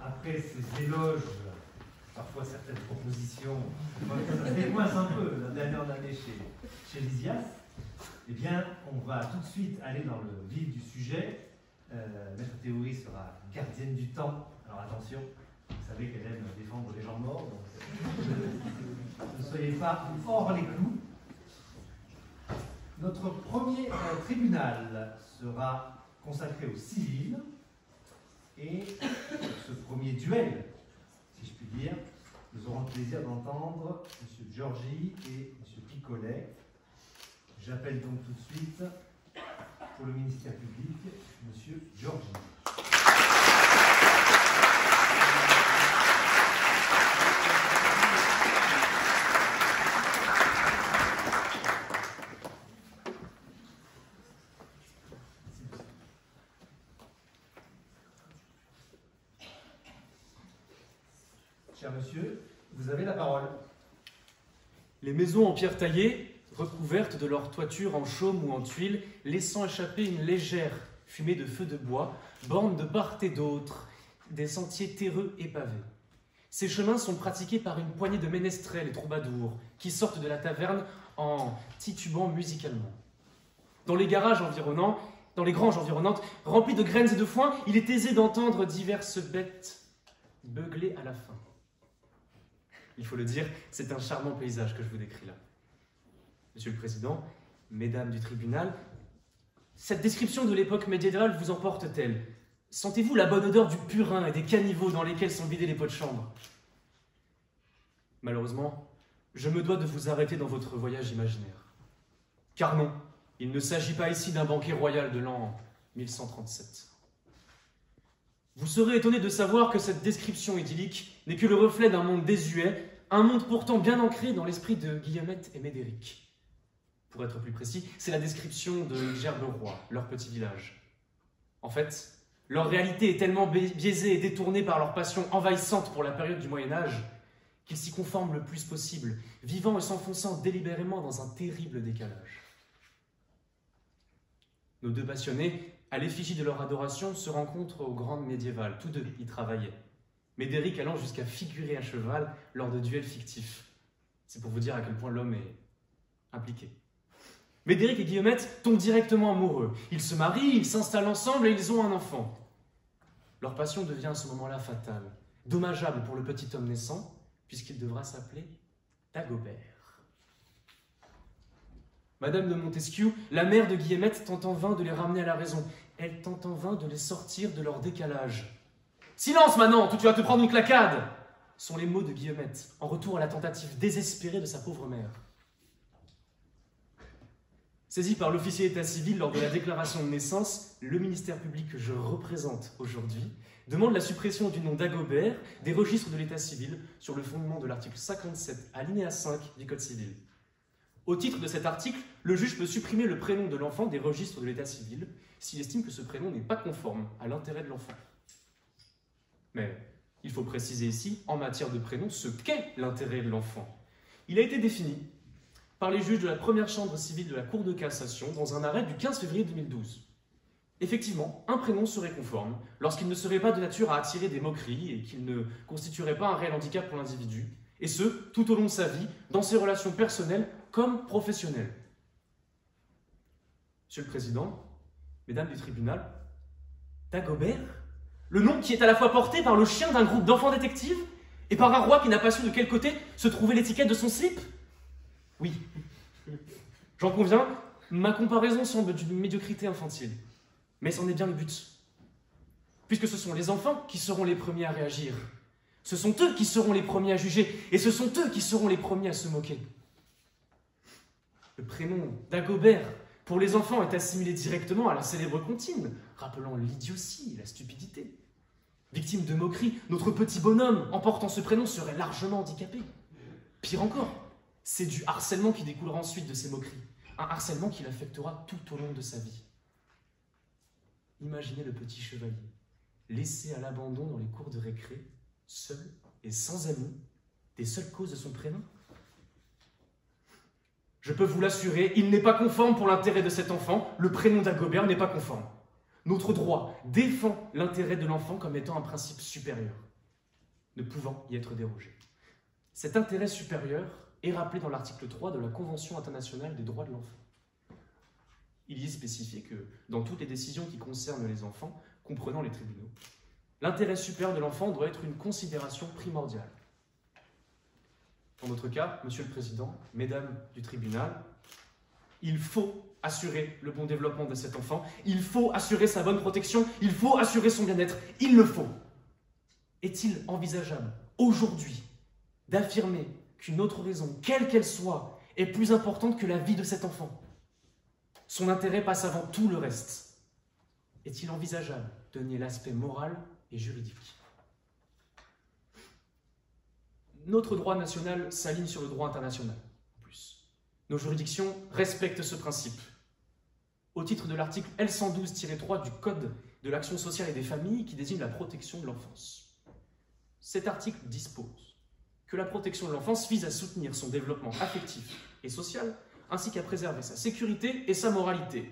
après ces éloges, parfois certaines propositions, ça décoince un peu d'année en année chez Lysias, eh bien, on va tout de suite aller dans le vif du sujet. Maître Théorie sera gardienne du temps. Alors attention, vous savez qu'elle aime défendre les gens morts, donc ne soyez pas hors les clous. Notre premier tribunal sera consacré au civil. Et ce premier duel, si je puis dire, nous aurons le plaisir d'entendre M. Giorgi et M. Picolet. J'appelle donc tout de suite, pour le ministère public, M. Giorgi. Cher monsieur, vous avez la parole. Les maisons en pierre taillée, recouvertes de leur toiture en chaume ou en tuile, laissant échapper une légère fumée de feu de bois, bordent de part et d'autre des sentiers terreux et pavés. Ces chemins sont pratiqués par une poignée de ménestrels et troubadours qui sortent de la taverne en titubant musicalement. Dans les granges environnantes, remplies de graines et de foin, il est aisé d'entendre diverses bêtes beugler à la fin. Il faut le dire, c'est un charmant paysage que je vous décris là. Monsieur le Président, Mesdames du tribunal, cette description de l'époque médiévale vous emporte-t-elle? Sentez-vous la bonne odeur du purin et des caniveaux dans lesquels sont vidés les pots de chambre? Malheureusement, je me dois de vous arrêter dans votre voyage imaginaire. Car non, il ne s'agit pas ici d'un banquet royal de l'an 1137. Vous serez étonné de savoir que cette description idyllique n'est que le reflet d'un monde désuet, un monde pourtant bien ancré dans l'esprit de Guillemette et Médéric. Pour être plus précis, c'est la description de Gerberoy, leur petit village. En fait, leur réalité est tellement biaisée et détournée par leur passion envahissante pour la période du Moyen-Âge qu'ils s'y conforment le plus possible, vivant et s'enfonçant délibérément dans un terrible décalage. Nos deux passionnés, à l'effigie de leur adoration, se rencontrent aux grandes médiévales. Tous deux y travaillaient. Médéric allant jusqu'à figurer à cheval lors de duels fictifs. C'est pour vous dire à quel point l'homme est impliqué. Médéric et Guillemette tombent directement amoureux. Ils se marient, ils s'installent ensemble et ils ont un enfant. Leur passion devient à ce moment-là fatale, dommageable pour le petit homme naissant, puisqu'il devra s'appeler Dagobert. Madame de Montesquieu, la mère de Guillemette, tente en vain de les ramener à la raison. Elle tente en vain de les sortir de leur décalage. « Silence, Manante, ou tu vas te prendre une claquade !» sont les mots de Guillemette, en retour à la tentative désespérée de sa pauvre mère. Saisi par l'officier d'état civil lors de la déclaration de naissance, le ministère public que je représente aujourd'hui demande la suppression du nom Dagobert des registres de l'état civil sur le fondement de l'article 57 alinéa 5 du Code civil. Au titre de cet article, le juge peut supprimer le prénom de l'enfant des registres de l'état civil s'il estime que ce prénom n'est pas conforme à l'intérêt de l'enfant. Mais il faut préciser ici, en matière de prénom, ce qu'est l'intérêt de l'enfant. Il a été défini par les juges de la première chambre civile de la Cour de cassation dans un arrêt du 15 février 2012. Effectivement, un prénom serait conforme lorsqu'il ne serait pas de nature à attirer des moqueries et qu'il ne constituerait pas un réel handicap pour l'individu, et ce, tout au long de sa vie, dans ses relations personnelles comme professionnelles. Monsieur le Président, Mesdames du tribunal, Dagobert, le nom qui est à la fois porté par le chien d'un groupe d'enfants détectives et par un roi qui n'a pas su de quel côté se trouvait l'étiquette de son slip? Oui, j'en conviens, ma comparaison semble d'une médiocrité infantile. Mais c'en est bien le but. Puisque ce sont les enfants qui seront les premiers à réagir. Ce sont eux qui seront les premiers à juger. Et ce sont eux qui seront les premiers à se moquer. Le prénom Dagobert, pour les enfants, est assimilé directement à la célèbre comptine, rappelant l'idiotie et la stupidité. Victime de moquerie, notre petit bonhomme, en portant ce prénom, serait largement handicapé. Pire encore, c'est du harcèlement qui découlera ensuite de ces moqueries. Un harcèlement qui l'affectera tout au long de sa vie. Imaginez le petit chevalier, laissé à l'abandon dans les cours de récré, seul et sans amis, des seules causes de son prénom. Je peux vous l'assurer, il n'est pas conforme pour l'intérêt de cet enfant, le prénom Dagobert n'est pas conforme. Notre droit défend l'intérêt de l'enfant comme étant un principe supérieur. ne pouvant y être dérogé. Cet intérêt supérieur est rappelé dans l'article 3 de la Convention internationale des droits de l'enfant. Il y est spécifié que, dans toutes les décisions qui concernent les enfants, comprenant les tribunaux, l'intérêt supérieur de l'enfant doit être une considération primordiale. Dans notre cas, Monsieur le Président, Mesdames du tribunal, il faut assurer le bon développement de cet enfant, il faut assurer sa bonne protection, il faut assurer son bien-être, il le faut. Est-il envisageable, aujourd'hui, d'affirmer qu'une autre raison, quelle qu'elle soit, est plus importante que la vie de cet enfant? Son intérêt passe avant tout le reste. Est-il envisageable de nier l'aspect moral et juridique? Notre droit national s'aligne sur le droit international, en plus. Nos juridictions respectent ce principe. Au titre de l'article L112-3 du Code de l'action sociale et des familles qui désigne la protection de l'enfance. Cet article dispose que la protection de l'enfance vise à soutenir son développement affectif et social, ainsi qu'à préserver sa sécurité et sa moralité.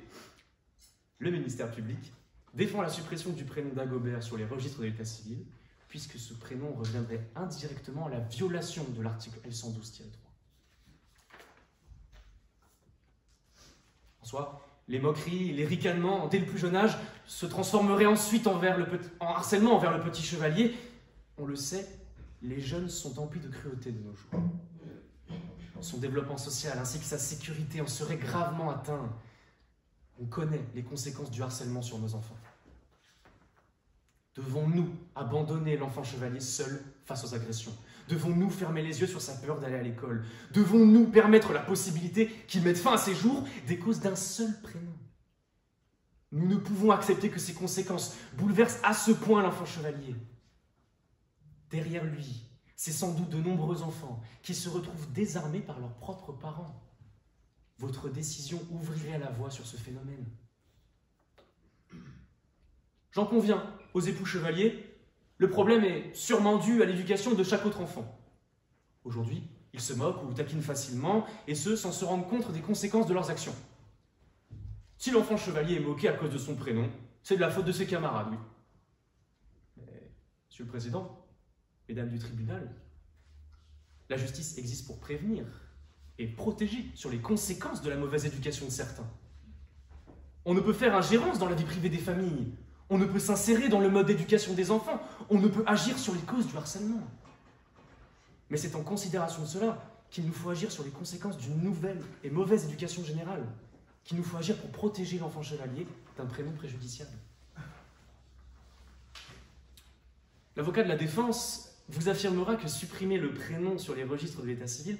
Le ministère public défend la suppression du prénom Dagobert sur les registres de l'état civil, puisque ce prénom reviendrait indirectement à la violation de l'article L112-3. En soi, les moqueries, les ricanements, dès le plus jeune âge, se transformeraient ensuite en harcèlement envers le petit chevalier. On le sait, les jeunes sont emplis de cruauté de nos jours. Son développement social ainsi que sa sécurité en seraient gravement atteints. On connaît les conséquences du harcèlement sur nos enfants. Devons-nous abandonner l'enfant chevalier seul face aux agressions? Devons-nous fermer les yeux sur sa peur d'aller à l'école? Devons-nous permettre la possibilité qu'il mette fin à ses jours des causes d'un seul prénom? Nous ne pouvons accepter que ces conséquences bouleversent à ce point l'enfant chevalier. Derrière lui, c'est sans doute de nombreux enfants qui se retrouvent désarmés par leurs propres parents. Votre décision ouvrirait la voie sur ce phénomène. J'en conviens, aux époux chevaliers, le problème est sûrement dû à l'éducation de chaque autre enfant. Aujourd'hui, ils se moquent ou taquinent facilement, et ce, sans se rendre compte des conséquences de leurs actions. Si l'enfant chevalier est moqué à cause de son prénom, c'est de la faute de ses camarades, oui. Mais, Monsieur le Président, Mesdames du tribunal, la justice existe pour prévenir et protéger sur les conséquences de la mauvaise éducation de certains. On ne peut faire ingérence dans la vie privée des familles. On ne peut s'insérer dans le mode d'éducation des enfants. On ne peut agir sur les causes du harcèlement. Mais c'est en considération de cela qu'il nous faut agir sur les conséquences d'une nouvelle et mauvaise éducation générale, qu'il nous faut agir pour protéger l'enfant chevalier d'un prénom préjudiciable. L'avocat de la défense vous affirmera que supprimer le prénom sur les registres de l'état civil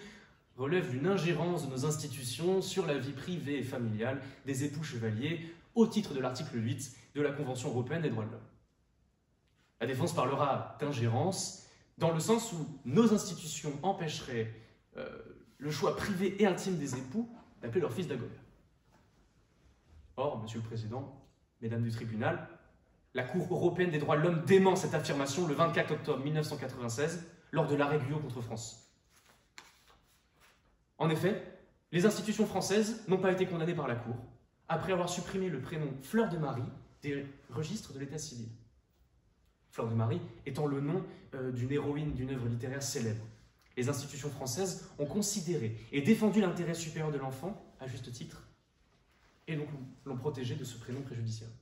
relève d'une ingérence de nos institutions sur la vie privée et familiale des époux chevaliers au titre de l'article 8 de la Convention européenne des droits de l'homme. La défense parlera d'ingérence dans le sens où nos institutions empêcheraient le choix privé et intime des époux d'appeler leur fils Dagobert. Or, Monsieur le Président, Mesdames du tribunal, la Cour européenne des droits de l'homme dément cette affirmation le 24 octobre 1996 lors de l'arrêt Guyot contre France. En effet, les institutions françaises n'ont pas été condamnées par la Cour après avoir supprimé le prénom Fleur de Marie des registres de l'état civil. Fleur de Marie étant le nom d'une héroïne d'une œuvre littéraire célèbre. Les institutions françaises ont considéré et défendu l'intérêt supérieur de l'enfant, à juste titre, et donc l'ont protégé de ce prénom préjudiciable.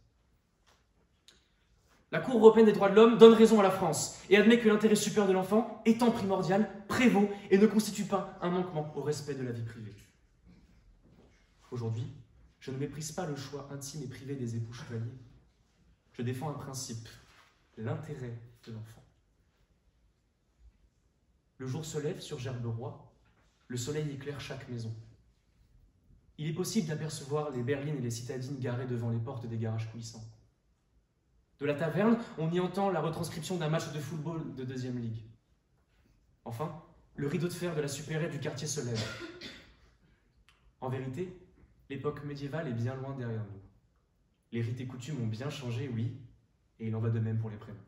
La Cour européenne des droits de l'homme donne raison à la France et admet que l'intérêt supérieur de l'enfant, étant primordial, prévaut et ne constitue pas un manquement au respect de la vie privée. Aujourd'hui, je ne méprise pas le choix intime et privé des époux chevaliers. Je défends un principe, l'intérêt de l'enfant. Le jour se lève sur Gerberoy, le soleil éclaire chaque maison. Il est possible d'apercevoir les berlines et les citadines garées devant les portes des garages couissants. De la taverne, on y entend la retranscription d'un match de football de 2e ligue. Enfin, le rideau de fer de la supérette du quartier se lève. En vérité, l'époque médiévale est bien loin derrière nous. Les rites et coutumes ont bien changé, oui, et il en va de même pour les prénoms.